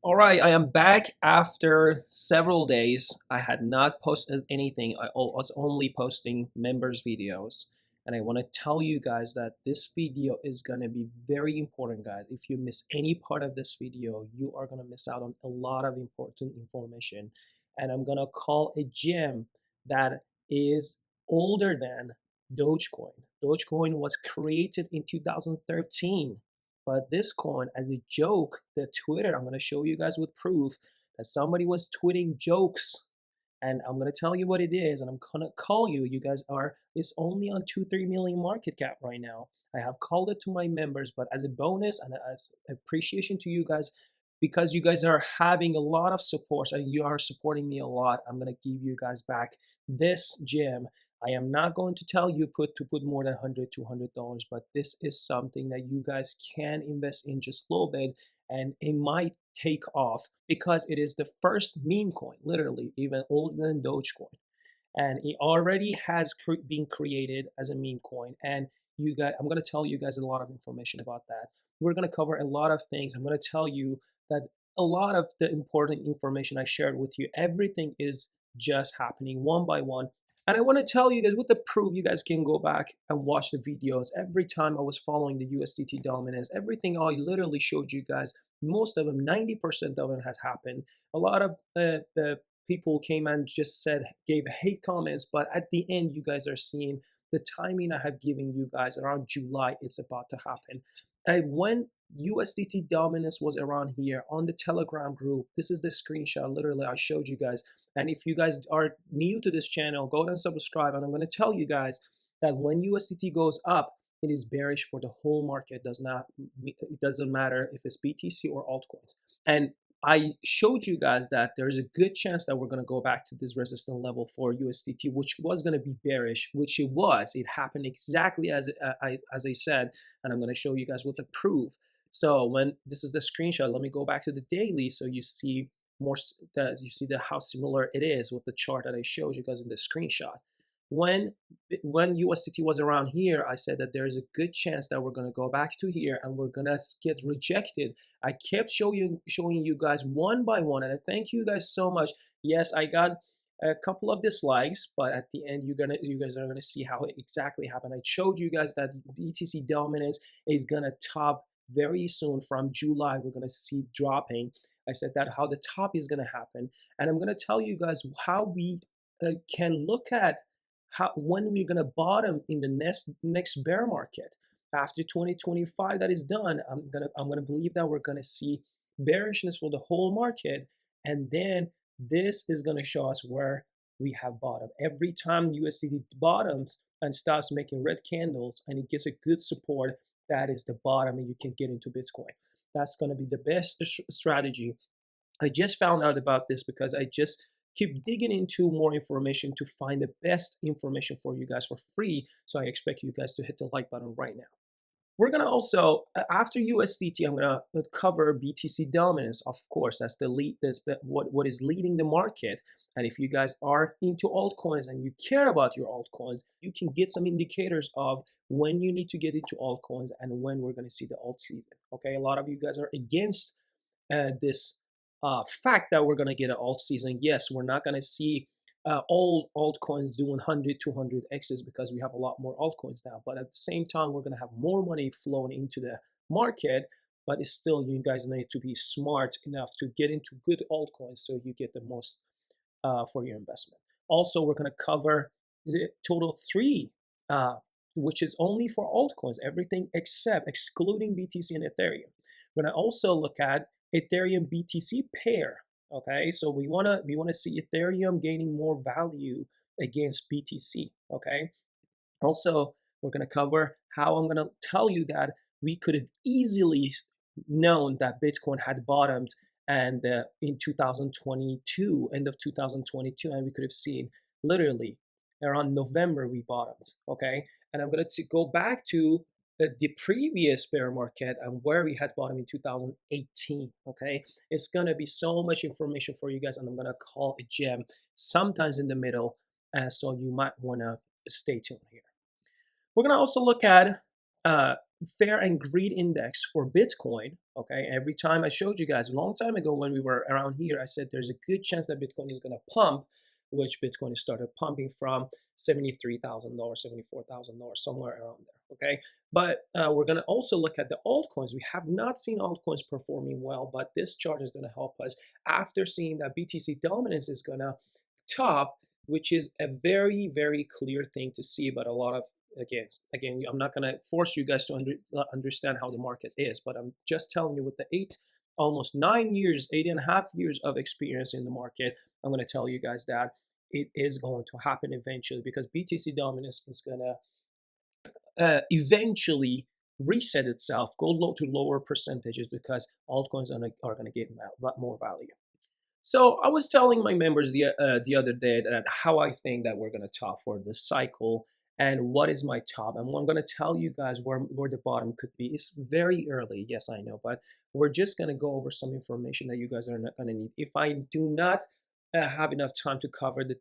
All right, I am back after several days. I had not posted anything. I was only posting members videos. And I want to tell you guys that this video is going to be very important, guys. If you miss any part of this video, you are going to miss out on a lot of important information. And I'm going to call a gem that is older than Dogecoin. Dogecoin was created in 2013. But this coin, as a joke, the Twitter, I'm going to show you guys with proof that somebody was tweeting jokes. And I'm going to tell you what it is. And I'm going to call you. You guys are, it's only on 2-3 million market cap right now. I have called it to my members, but as a bonus and as appreciation to you guys, because you guys are having a lot of support and you are supporting me a lot, I'm going to give you guys back this gem. I am not going to tell you to put more than $100, $200, but this is something that you guys can invest in just a little bit, and it might take off because it is the first meme coin, literally, even older than Dogecoin. And it already has been created as a meme coin. And you guys, I'm going to tell you guys a lot of information about that. We're going to cover a lot of things. I'm going to tell you that a lot of the important information I shared with you, everything is just happening one by one. And I want to tell you guys with the proof, you guys can go back and watch the videos. Every time I was following the USDT dominance, everything I literally showed you guys, most of them, 90% of it has happened. A lot of the people came and just gave hate comments, but at the end, you guys are seeing the timing I have given you guys around July, it's about to happen. And when USDT dominance was around here on the Telegram group, this is the screenshot literally I showed you guys. And if you guys are new to this channel, go ahead and subscribe. And I'm going to tell you guys that when USDT goes up, it is bearish for the whole market. It doesn't matter if it's BTC or altcoins. And I showed you guys that there's a good chance that we're going to go back to this resistance level for USDT, which was going to be bearish, which it was. It happened exactly as I said, and I'm going to show you guys with the proof. So when this is the screenshot, let me go back to the daily so you see more. You see how similar it is with the chart that I showed you guys in the screenshot. When USDT was around here, I said that there's a good chance that we're going to go back to here and we're going to get rejected. I kept showing you guys one by one, and I thank you guys so much. Yes, I got a couple of dislikes, but at the end, you guys are gonna see how it exactly happened. I showed you guys that BTC dominance is gonna top very soon from July. We're gonna see dropping. I said that how the top is gonna happen, and I'm gonna tell you guys how we can look at when we're gonna bottom in the next bear market after 2025. That is done. I'm gonna believe that we're gonna see bearishness for the whole market, and then this is gonna show us where we have bottom. Every time USDT bottoms and starts making red candles and it gets a good support, that is the bottom, and you can get into Bitcoin. That's gonna be the best strategy. I just found out about this because I just keep digging into more information to find the best information for you guys for free. So I expect you guys to hit the like button right now. We're gonna also, after USDT, I'm gonna cover BTC dominance. Of course, that's the lead. That's what is leading the market. And if you guys are into altcoins and you care about your altcoins, you can get some indicators of when you need to get into altcoins and when we're gonna see the alt season. Okay, a lot of you guys are against this fact that we're going to get an alt season. Yes, we're not going to see all altcoins doing 100, 200 X's because we have a lot more altcoins now. But at the same time, we're going to have more money flowing into the market. But it's still, you guys need to be smart enough to get into good altcoins so you get the most for your investment. Also, we're going to cover the total 3, which is only for altcoins, everything excluding BTC and Ethereum. We're going to also look at Ethereum BTC pair. Okay, so we wanna see Ethereum gaining more value against BTC. Okay, also we're gonna cover how I'm gonna tell you that we could have easily known that Bitcoin had bottomed and in 2022, end of 2022, and we could have seen literally around November we bottomed. Okay, and I'm gonna go back to the previous bear market and where we had bottom in 2018. Okay, it's gonna be so much information for you guys, and I'm gonna call a gem sometimes in the middle, so you might want to stay tuned here. We're gonna also look at fair and greed index for Bitcoin. Okay, every time I showed you guys a long time ago when we were around here, I said there's a good chance that Bitcoin is going to pump, which Bitcoin started pumping from $73,000, $74,000, somewhere around there. Okay, but we're going to also look at the altcoins. We have not seen altcoins performing well, but this chart is going to help us after seeing that BTC dominance is going to top, which is a very, very clear thing to see, but a lot of again, I'm not going to force you guys to understand how the market is, but I'm just telling you with the almost 9 years, 8.5 years of experience in the market, I'm going to tell you guys that it is going to happen eventually, because BTC dominance is going to eventually reset itself, go low to lower percentages, because altcoins are going to get more value. So I was telling my members the other day that how I think that we're going to top for this cycle, and what is my top, and I'm going to tell you guys where the bottom could be. It's very early, yes, I know, but we're just going to go over some information that you guys are not going to need. If I do not have enough time to cover the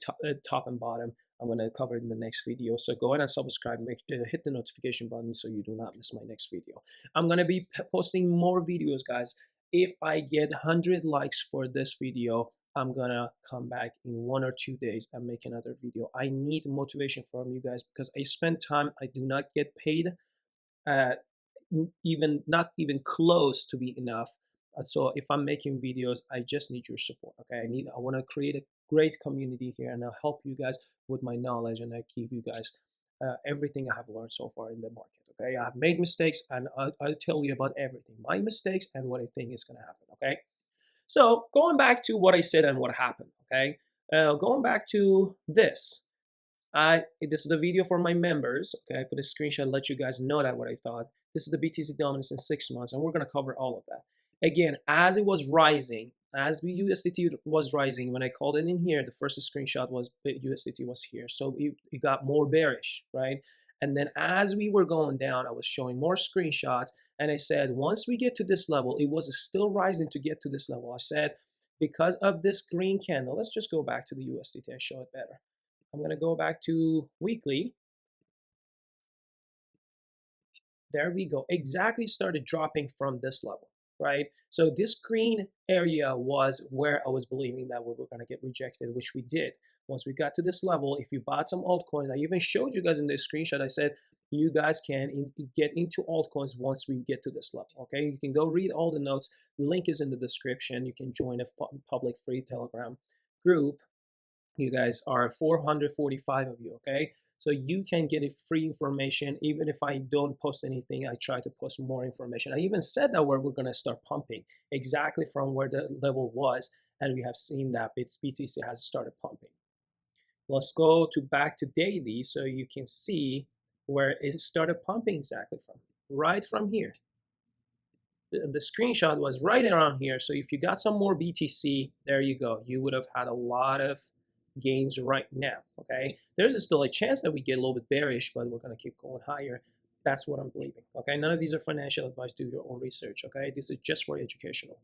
top and bottom, I'm going to cover it in the next video. So go ahead and subscribe, hit the notification button so you do not miss my next video. I'm going to be posting more videos, guys. If I get 100 likes for this video, I'm gonna come back in 1 or 2 days and make another video. I need motivation from you guys, because I spend time. I do not get paid, not even close to be enough. So if I'm making videos, I just need your support. Okay, I want to create a great community here, and I'll help you guys with my knowledge, and I give you guys everything I have learned so far in the market. Okay, I've made mistakes, and I'll tell you about everything, my mistakes and what I think is going to happen. Okay. So going back to what I said and what happened, okay? Going back to this. This is the video for my members, okay? I put a screenshot, let you guys know that what I thought. This is the BTC dominance in 6 months, and we're going to cover all of that. Again, as it was rising, as the USDT was rising, when I called it in here, the first screenshot was USDT was here. So it got more bearish, right? And then as we were going down, I was showing more screenshots, and I said, once we get to this level, it was still rising to get to this level. I said, because of this green candle, let's just go back to the USDT and show it better. I'm going to go back to weekly. There we go. Exactly started dropping from this level, right? So this green area was where I was believing that we were going to get rejected, which we did. Once we got to this level, if you bought some altcoins, I even showed you guys in this screenshot, I said, you guys can get into altcoins once we get to this level, okay? You can go read all the notes. The link is in the description. You can join a public free Telegram group. You guys are 445 of you, okay? So you can get free information. Even if I don't post anything, I try to post more information. I even said that we're going to start pumping exactly from where the level was, and we have seen that BTC has started pumping. Let's go back to daily so you can see where it started pumping exactly from, right from here. The screenshot was right around here. So if you got some more BTC, there you go. You would have had a lot of gains right now, okay? There's still a chance that we get a little bit bearish, but we're going to keep going higher. That's what I'm believing, okay? None of these are financial advice. Do your own research, okay? This is just for educational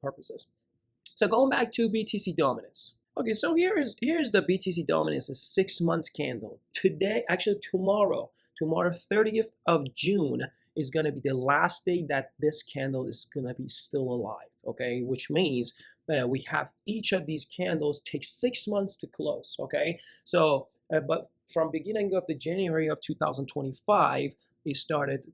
purposes. So going back to BTC dominance. Okay, so here's the BTC dominance, a 6 months candle. Today, actually tomorrow, 30th of June, is going to be the last day that this candle is going to be still alive, okay? Which means we have each of these candles take 6 months to close, okay? So, but from beginning of the January of 2025, it started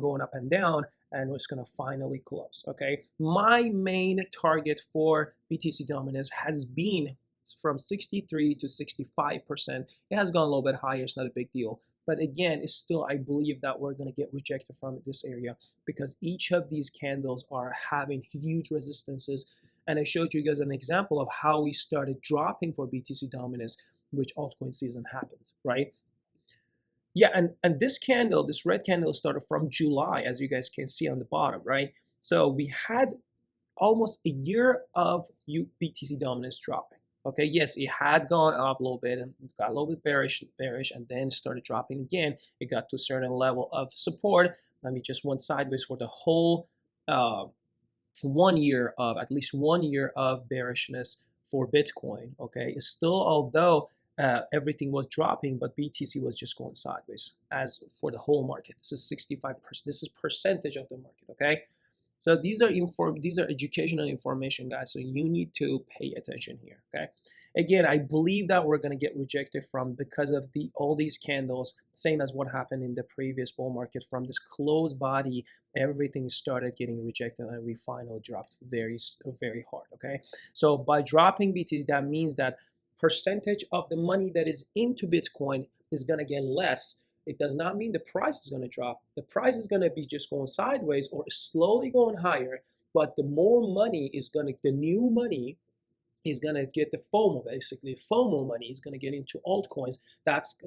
going up and down, and it's going to finally close, okay? My main target for BTC dominance has been from 63 to 65%. It has gone a little bit higher. It's not a big deal. But again, it's still, I believe that we're going to get rejected from this area, because each of these candles are having huge resistances. And I showed you guys an example of how we started dropping for BTC dominance, which altcoin season happened, right? Yeah, and this candle, this red candle, started from July, as you guys can see on the bottom, right? So we had almost a year of BTC dominance dropping. Okay, yes, it had gone up a little bit and got a little bit bearish, and then started dropping again. It got to a certain level of support. Let me just went sideways for the whole 1 year of, at least 1 year of bearishness for Bitcoin. Okay, it's still, although everything was dropping, but BTC was just going sideways. As for the whole market, this is 65%. This is percentage of the market. Okay, so these are educational information, guys. So you need to pay attention here. Okay, again, I believe that we're gonna get rejected from because of all these candles, same as what happened in the previous bull market. From this closed body, everything started getting rejected, and we finally dropped very hard. Okay, so by dropping BTC, that means that percentage of the money that is into Bitcoin is going to get less. It does not mean the price is going to drop. The price is going to be just going sideways or slowly going higher, but the more money is going to, the new money is going to get the FOMO, basically. FOMO money is going to get into altcoins. That's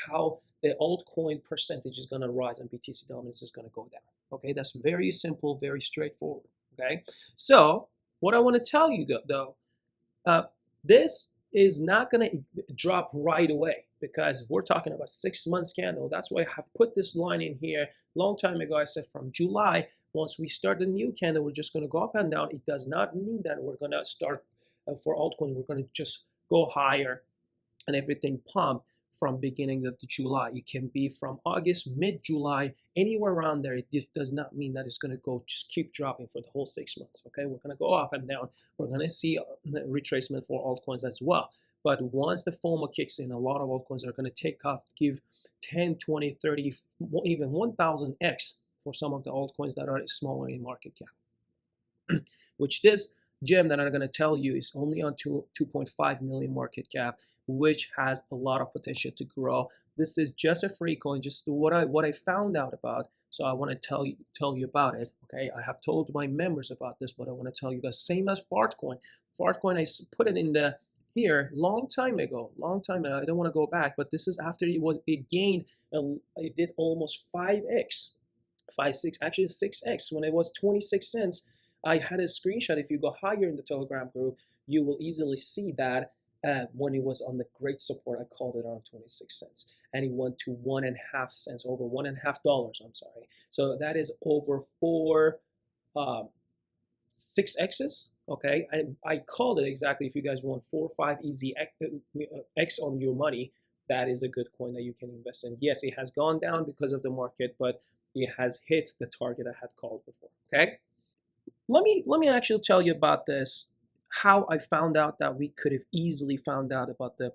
how the altcoin percentage is going to rise and BTC dominance is going to go down. Okay, that's very simple, very straightforward. Okay, so what I want to tell you though, this is not going to drop right away because we're talking about 6 months candle. That's why I have put this line in here long time ago. I said from July, once we start a new candle, we're just going to go up and down. It does not mean that we're going to start for altcoins, we're going to just go higher and everything pump from beginning of the July. It can be from August, mid-July, anywhere around there. It does not mean that it's going to go just keep dropping for the whole 6 months. Okay, we're going to go up and down. We're going to see retracement for altcoins as well. But once the FOMO kicks in, a lot of altcoins are going to take off, give 10, 20, 30, even 1,000x for some of the altcoins that are smaller in market cap. Which this gem that I'm going to tell you is only on 2.5 million market cap, which has a lot of potential to grow. This is just a free coin, just what I found out about. So I want to tell you about it. Okay, I have told my members about this, but I want to tell you guys. Same as Fartcoin. Fartcoin, I put it in the here long time ago. I don't want to go back, but this is after it gained. It did almost 5x, 6, actually 6x when it was 26 cents. I had a screenshot. If you go higher in the Telegram group, you will easily see that when it was on the great support, I called it around 26 cents. And it went to 1.5 cents, over $1.50, I'm sorry. So that is over 6x's, okay? I called it exactly. If you guys want 4 or 5 easy X on your money, that is a good coin that you can invest in. Yes, it has gone down because of the market, but it has hit the target I had called before, okay? Let me actually tell you about this, how I found out that we could have easily found out about the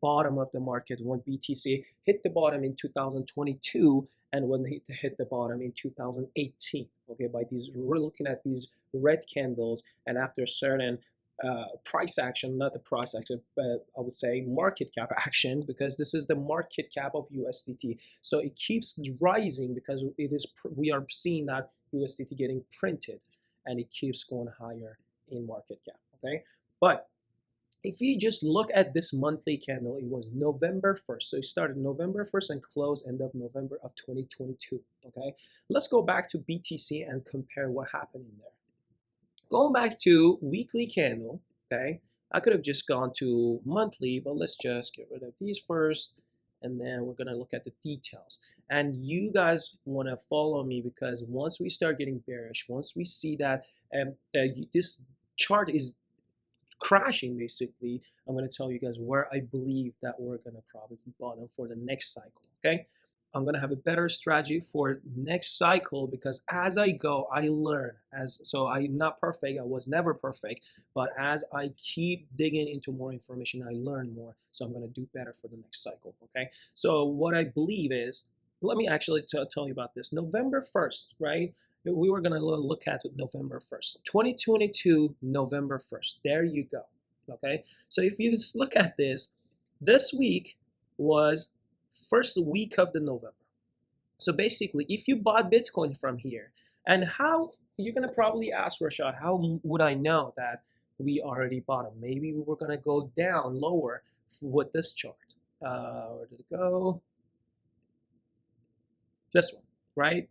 bottom of the market when BTC hit the bottom in 2022 and when it hit the bottom in 2018. Okay, by these, we're looking at these red candles, and after a certain price action, not the price action, but I would say market cap action, because this is the market cap of USDT. So it keeps rising because we are seeing that USDT getting printed, and it keeps going higher in market cap. Okay, but if you just look at this monthly candle, it was November 1st. So it started November 1st and closed end of November of 2022. Okay, let's go back to BTC and compare what happened in there. Going back to weekly candle, okay, I could have just gone to monthly, but let's just get rid of these first, and then we're gonna look at the details. And you guys wanna follow me, because once we start getting bearish, once we see that this chart is crashing, basically, I'm gonna tell you guys where I believe that we're gonna probably bottom for the next cycle, okay? I'm gonna have a better strategy for next cycle, because as I go, I learn. So I'm not perfect, I was never perfect, but as I keep digging into more information, I learn more. So I'm gonna do better for the next cycle, okay? So what I believe is, let me actually tell you about this. November 1st, right? We were gonna look at November 1st, 2022, November 1st. There you go, okay? So if you just look at this week was first week of the November. So basically, if you bought Bitcoin from here, and how, you're gonna probably ask, Rashad, how would I know that we already bought them? Maybe we were gonna go down lower with this chart. Where did it go? This one, right?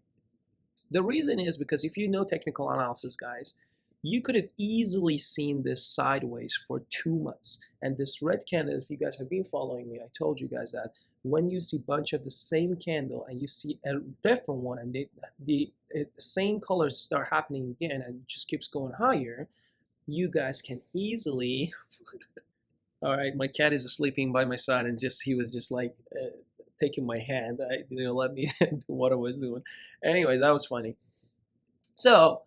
The reason is because if you know technical analysis, guys, you could have easily seen this sideways for 2 months. And this red candle, if you guys have been following me, I told you guys that when you see a bunch of the same candle and you see a different one, and the same colors start happening again and it just keeps going higher, you guys can easily All right, my cat is sleeping by my side, and he was just like taking my hand. I didn't let me do what I was doing. Anyways, that was funny. So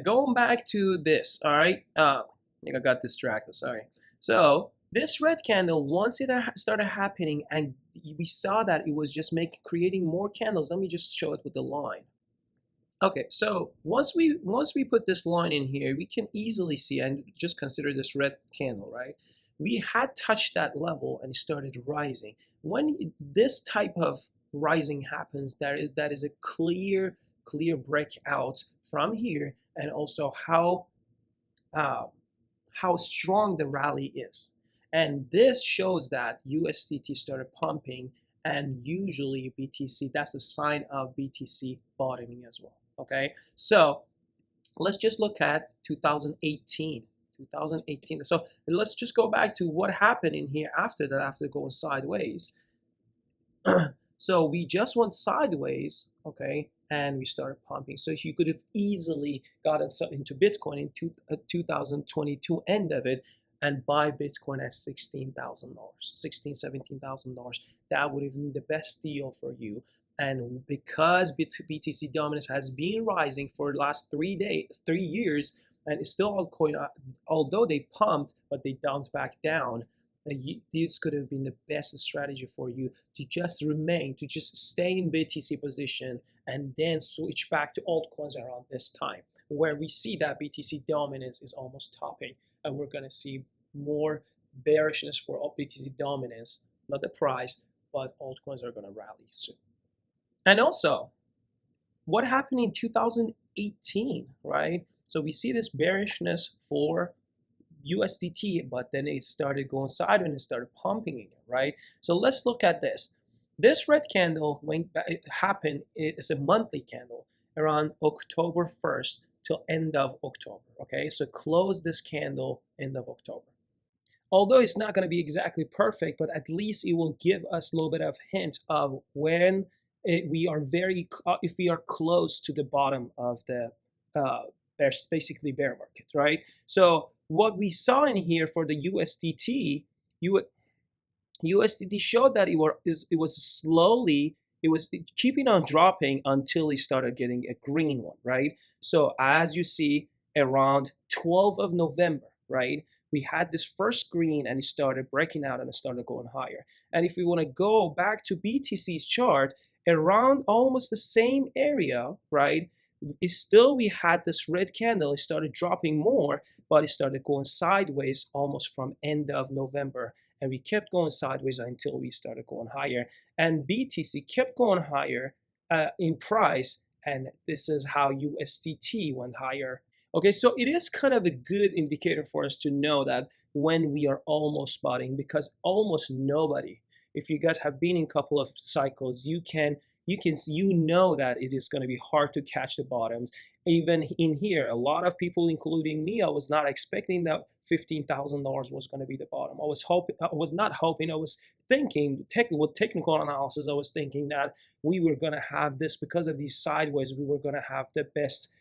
going back to this, all right. I think I got distracted. Sorry. So this red candle, once it started happening, and we saw that it was just creating more candles. Let me just show it with the line. Okay, so once we put this line in here, we can easily see, and just consider this red candle, right? We had touched that level and it started rising. When this type of rising happens, that is a clear breakout from here, and also uh, how strong the rally is. And this shows that USDT started pumping, and usually BTC, that's a sign of BTC bottoming as well. Okay, so let's just look at 2018. So let's just go back to what happened in here after that, after going sideways. So we just went sideways, okay, and we started pumping. So you could have easily gotten into Bitcoin in 2022 end of it and buy Bitcoin at $16,000, $17,000. That would have been the best deal for you. And because BTC dominance has been rising for the last 3 years, and it's still altcoin, although they pumped, but they dumped back down, this could have been the best strategy for you to just stay in BTC position and then switch back to altcoins around this time, where we see that BTC dominance is almost topping, and we're going to see more bearishness for BTC dominance, not the price, but altcoins are going to rally soon. And also, what happened in 2018, right? So we see this bearishness for USDT, but then it started going sideways and it started pumping again, right? So let's look at this. This red candle, when it happened, it's a monthly candle around October 1st till end of October, okay? So close this candle end of October. Although it's not going to be exactly perfect, but at least it will give us a little bit of hint of when if we are close to the bottom of the basically bear market, right? So what we saw in here for the USDT, USDT showed that it was keeping on dropping until it started getting a green one, right? So as you see, around 12th of November, right, we had this first green and it started breaking out and it started going higher. And if we want to go back to BTC's chart, around almost the same area, right, we had this red candle. It started dropping more, but it started going sideways almost from end of November, and we kept going sideways until we started going higher, and BTC kept going higher in price, and this is how USDT went higher. Okay, so it is kind of a good indicator for us to know that when we are almost spotting, because almost nobody, if you guys have been in a couple of cycles, you know that it is going to be hard to catch the bottoms. Even in here, a lot of people, including me, I was not expecting that $15,000 was going to be the bottom. I was thinking, with technical analysis, I was thinking that we were going to have this, because of these sideways, we were going to have the best,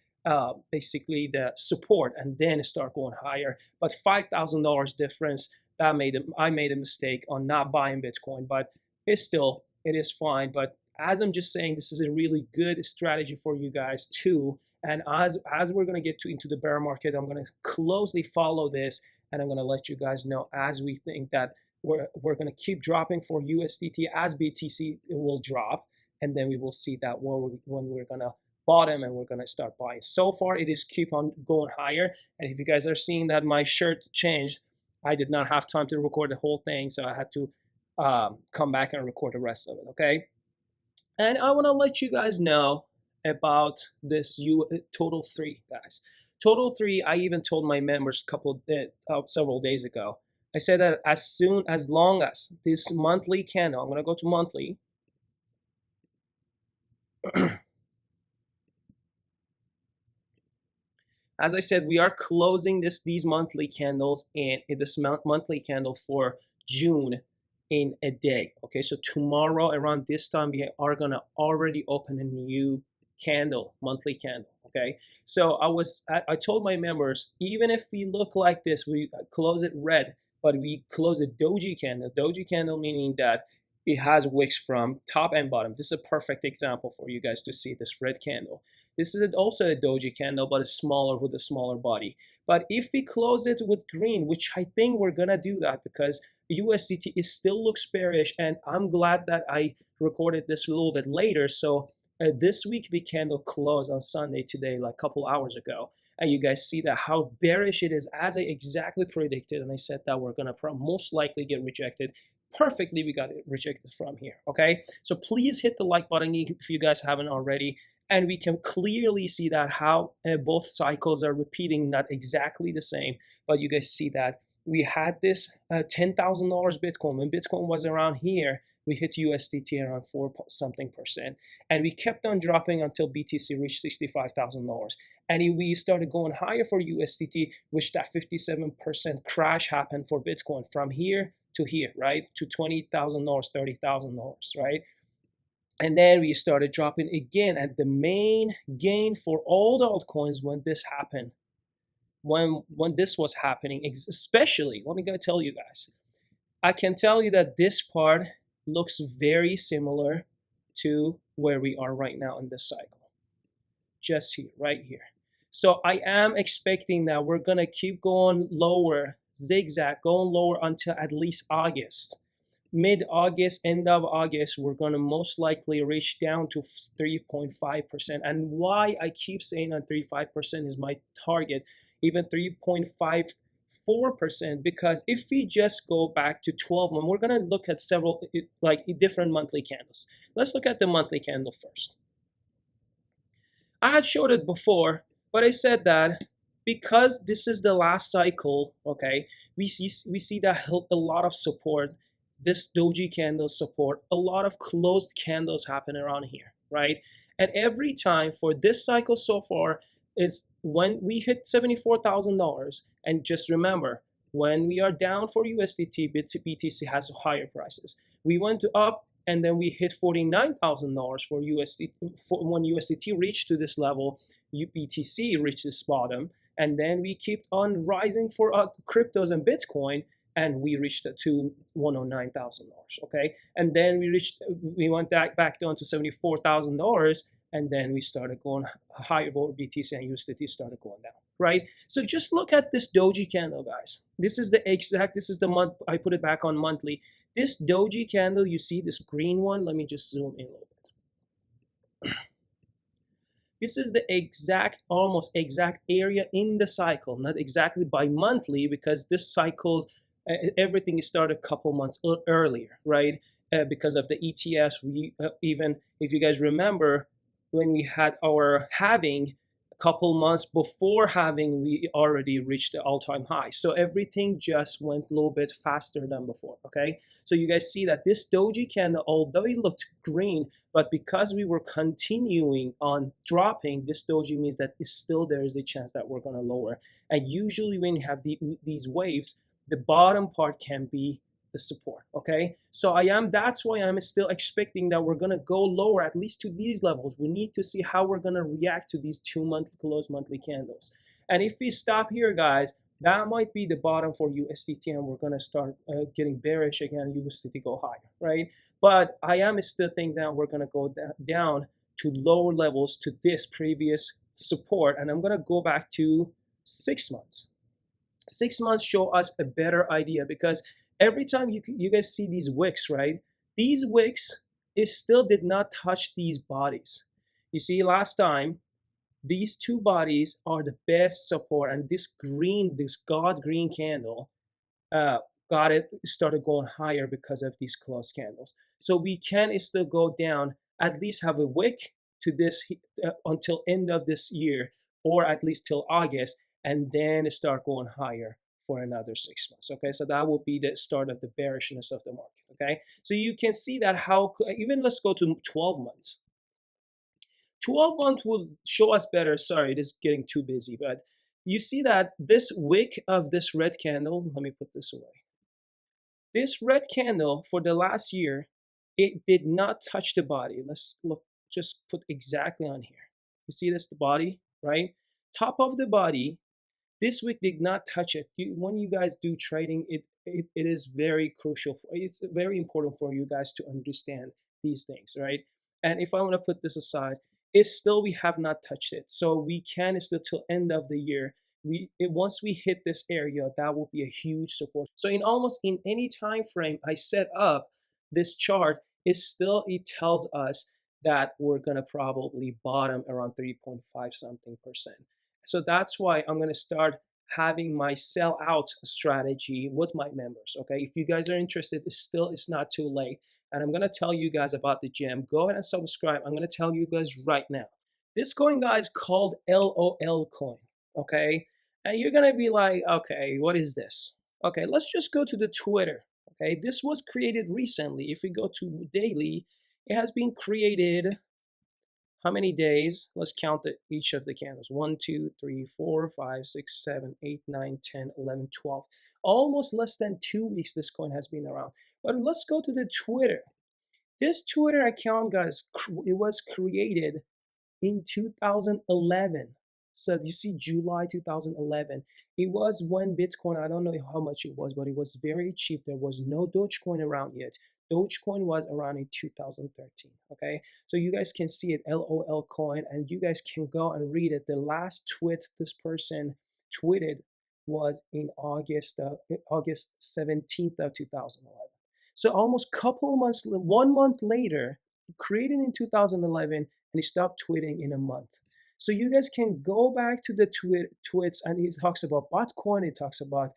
basically the support, and then start going higher. But $5,000 difference, I made a mistake on not buying Bitcoin, but it is fine. But as I'm just saying, this is a really good strategy for you guys too. And as we're going to get into the bear market, I'm going to closely follow this, and I'm going to let you guys know as we think that we're going to keep dropping for USDT, as BTC will drop, and then we will see that when we're going to bottom and we're going to start buying. So far, it is keep on going higher. And if you guys are seeing that my shirt changed, I did not have time to record the whole thing, so I had to come back and record the rest of it, okay? And I want to let you guys know about this Total 3, guys. Total 3, I even told my members several days ago. I said that as long as this monthly candle, I'm going to go to monthly. As I said, we are closing these monthly candles and this monthly candle for June in a day. Okay, so tomorrow around this time, we are gonna already open a new candle, monthly candle. Okay, so I told my members, even if we look like this, we close it red, but we close a doji candle. Doji candle meaning that it has wicks from top and bottom. This is a perfect example for you guys to see this red candle. This is also a doji candle, but it's smaller with a smaller body. But if we close it with green, which I think we're gonna do that because USDT is still looks bearish, and I'm glad that I recorded this a little bit later. So this weekly candle closed on Sunday today, like a couple hours ago. And you guys see that how bearish it is, as I exactly predicted. And I said that we're gonna most likely get rejected. Perfectly, we got it rejected from here, okay? So please hit the like button if you guys haven't already. And we can clearly see that how both cycles are repeating, not exactly the same, but you guys see that we had this $10,000 Bitcoin. When Bitcoin was around here, we hit USDT around 4 something percent. And we kept on dropping until BTC reached $65,000. And we started going higher for USDT, which that 57% crash happened for Bitcoin from here to here, right? To $20,000, $30,000, right? And then we started dropping again. And the main gain for all the altcoins when this happened, when this was happening, especially, let me go tell you guys, I can tell you that this part looks very similar to where we are right now in this cycle. Just here, right here. So I am expecting that we're gonna keep going lower, zigzag, going lower until at least August. Mid-August, end of August, we're gonna most likely reach down to 3.5%. And why I keep saying that 3.5% is my target, even 3.54%, because if we just go back to 12 months, we're gonna look at several like different monthly candles. Let's look at the monthly candle first. I had showed it before, but I said that because this is the last cycle, okay, we see that a lot of support, this doji candle support, a lot of closed candles happen around here, right? And every time for this cycle so far is when we hit $74,000, and just remember, when we are down for USDT, BTC has higher prices. We went up and then we hit $49,000 for USDT. When USDT reached to this level, BTC reached this bottom, and then we kept on rising for cryptos and Bitcoin, and we reached to $109,000, okay? And then we went back down to $74,000, and then we started going higher for BTC, and USDT started going down, right? So just look at this doji candle, guys. This is the month, I put it back on monthly. This doji candle, you see this green one? Let me just zoom in a little bit. This is the almost exact area in the cycle, not exactly by monthly, because this cycle, everything started a couple months earlier, right? Because of the ETFs, even if you guys remember, when we had our halving, a couple months before halving, we already reached the all-time high. So everything just went a little bit faster than before, okay? So you guys see that this doji candle, although it looked green, but because we were continuing on dropping, this doji means that still there is a chance that we're gonna lower. And usually when you have these waves, the bottom part can be the support, okay? So that's why I'm still expecting that we're gonna go lower, at least to these levels. We need to see how we're gonna react to these 2 monthly closed monthly candles. And if we stop here, guys, that might be the bottom for USDT, and we're gonna start getting bearish again, USDT go higher, right? But I am still thinking that we're gonna go down to lower levels to this previous support, and I'm gonna go back to 6 months. 6 months show us a better idea, because every time you guys see these wicks, right? These wicks, it still did not touch these bodies. You see, last time, these two bodies are the best support, and this god green candle started going higher because of these closed candles. So we can still go down, at least have a wick to this until end of this year, or at least till August, and then start going higher for another 6 months, okay? So that will be the start of the bearishness of the market, okay? So you can see that how, even let's go to 12 months. 12 months will show us better. Sorry, it is getting too busy, but you see that this wick of this red candle, let me put this away. This red candle for the last year, it did not touch the body. Let's look, just put exactly on here. You see this, the body, right? Top of the body, This week did not touch it. When you guys do trading, it is very crucial. It's very important for you guys to understand these things, right? And if I want to put this aside, it's still we have not touched it, so we can still till end of the year. Once we hit this area, that will be a huge support. So in almost in any time frame I set up this chart, it tells us that we're gonna probably bottom around 3.5 something percent. So that's why I'm gonna start having my sell out strategy with my members. Okay, if you guys are interested, it's not too late. And I'm gonna tell you guys about the gem. Go ahead and subscribe. I'm gonna tell you guys right now. This coin, guys, called LOL coin. Okay, and you're gonna be like, okay, what is this? Okay, let's just go to the Twitter. Okay, this was created recently. If we go to daily, it has been created how many days? Let's count each of the candles. 1, 2, 3, 4, 5, 6, 7, 8, 9, 10, 11, 12. Almost less than 2 weeks this coin has been around. But let's go to the Twitter. This Twitter account, guys, it was created in 2011. So you see July 2011. It was when Bitcoin, I don't know how much it was, but it was very cheap. There was no Dogecoin around yet. Dogecoin was around in 2013. Okay, so you guys can see it, LOL coin, and you guys can go and read it. The last tweet this person tweeted was in August 17th of 2011. So almost couple months, 1 month later, created in 2011, and he stopped tweeting in a month. So you guys can go back to the tweets, and he talks about Bitcoin, he talks about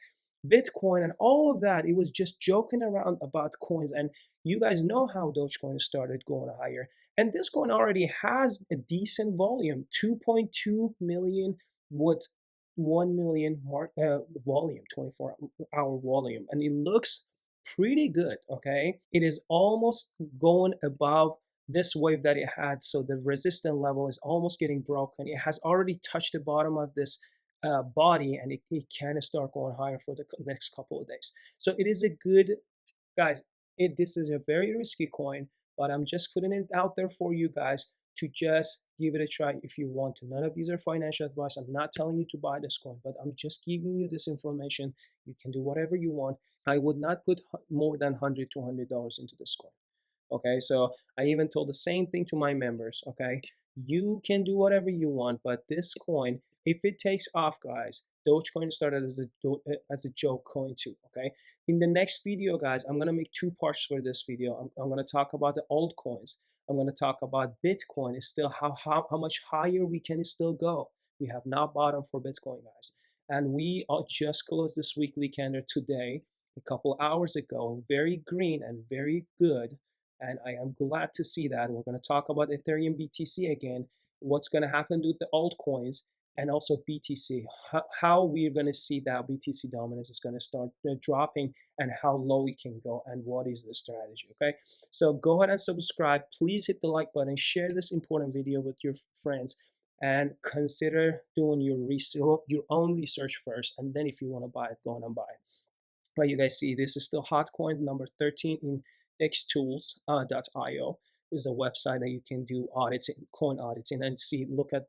Bitcoin, and all of that. It was just joking around about coins, and you guys know how Dogecoin started going higher. And this coin already has a decent volume, 2.2 million with 1 million volume, 24-hour volume, and it looks pretty good. Okay, it is almost going above this wave that it had, so the resistance level is almost getting broken. It has already touched the bottom of this body, and it can start going higher for the next couple of days. So it is a good, guys, this is a very risky coin, but I'm just putting it out there for you guys to just give it a try if you want to. None of these are financial advice. I'm not telling you to buy this coin, but I'm just giving you this information. You can do whatever you want. I would not put more than $100 to $200 into this coin. Okay, so I even told the same thing to my members. Okay, you can do whatever you want, but this coin, if it takes off, guys, Dogecoin started as a joke coin too. Okay, in the next video, guys, I'm gonna make 2 parts for this video. I'm gonna talk about the altcoins. I'm gonna talk about Bitcoin. Is still how much higher we can still go. We have not bottomed for Bitcoin, guys, and we just closed this weekly candle today, a couple hours ago, very green and very good. And I am glad to see that. We're going to talk about Ethereum BTC again, what's going to happen with the altcoins, and also BTC, how we're going to see that BTC dominance is going to start dropping, and how low it can go, and what is the strategy. Okay, so go ahead and subscribe. Please hit the like button, share this important video with your friends, and consider doing your own research first, and then if you want to buy it, go on and buy it. But you guys see, this is still hot coin number 13 in xtools.io is a website that you can do auditing, coin auditing, and look at,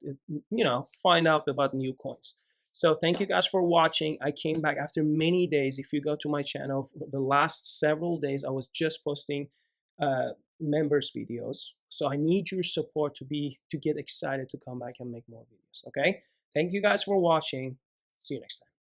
find out about new coins. So thank you guys for watching. I came back after many days. If you go to my channel, for the last several days, I was just posting members videos. So I need your support to get excited to come back and make more videos. Okay. Thank you guys for watching. See you next time.